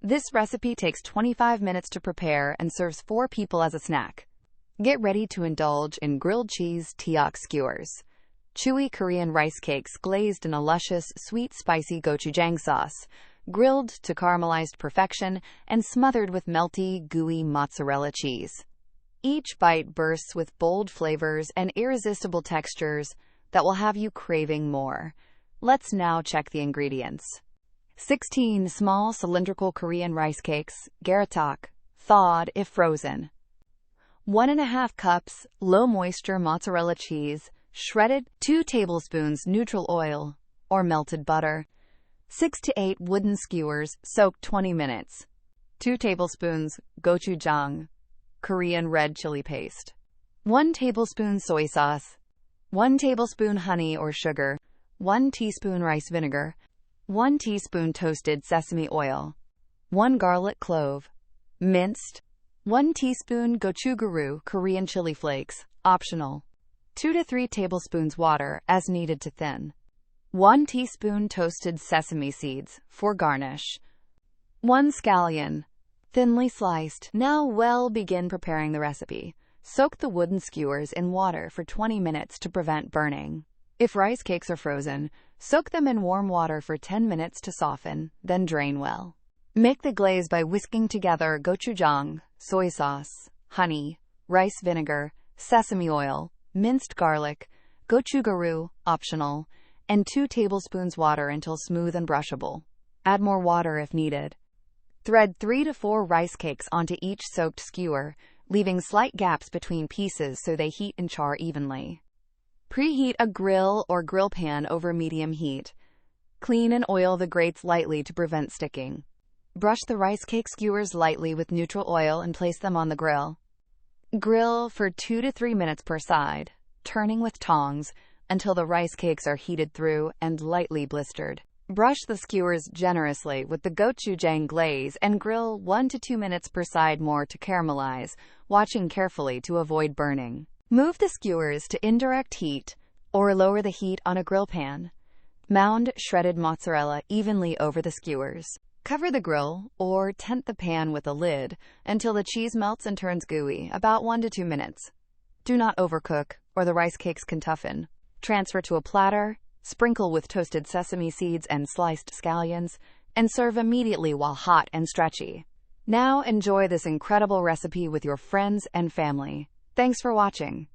This recipe takes 25 minutes to prepare and serves 4 people as a snack. Get ready to indulge in grilled cheese Tteok skewers. Chewy Korean rice cakes glazed in a luscious, sweet, spicy gochujang sauce, grilled to caramelized perfection, and smothered with melty, gooey mozzarella cheese. Each bite bursts with bold flavors and irresistible textures that will have you craving more. Let's now check the ingredients. 16 small cylindrical Korean rice cakes, garaetteok, thawed if frozen. 1½ cups low moisture mozzarella cheese, shredded. 2 tablespoons neutral oil or melted butter. 6 to 8 wooden skewers soaked 20 minutes. 2 tablespoons gochujang, Korean red chili paste. 1 tablespoon soy sauce. 1 tablespoon honey or sugar. 1 teaspoon rice vinegar. 1 teaspoon toasted sesame oil. 1 garlic clove, minced. 1 teaspoon gochugaru, Korean chili flakes, optional. 2 to 3 tablespoons water as needed to thin. 1 teaspoon toasted sesame seeds for garnish. 1 scallion, thinly sliced. Now begin preparing the recipe. Soak the wooden skewers in water for 20 minutes to prevent burning. If rice cakes are frozen, soak them in warm water for 10 minutes to soften, then drain well. Make the glaze by whisking together gochujang, soy sauce, honey, rice vinegar, sesame oil, minced garlic, gochugaru, optional, and 2 tablespoons water until smooth and brushable. Add more water if needed. Thread 3 to 4 rice cakes onto each soaked skewer, leaving slight gaps between pieces so they heat and char evenly. Preheat a grill or grill pan over medium heat. Clean and oil the grates lightly to prevent sticking. Brush the rice cake skewers lightly with neutral oil and place them on the grill. Grill for 2 to 3 minutes per side, turning with tongs until the rice cakes are heated through and lightly blistered. Brush the skewers generously with the gochujang glaze and grill 1 to 2 minutes per side more to caramelize, watching carefully to avoid burning. Move the skewers to indirect heat or lower the heat on a grill pan. Mound shredded mozzarella evenly over the skewers. Cover the grill or tent the pan with a lid until the cheese melts and turns gooey, about 1 to 2 minutes. Do not overcook or the rice cakes can toughen. Transfer to a platter, sprinkle with toasted sesame seeds and sliced scallions, and serve immediately while hot and stretchy. Now enjoy this incredible recipe with your friends and family. Thanks for watching.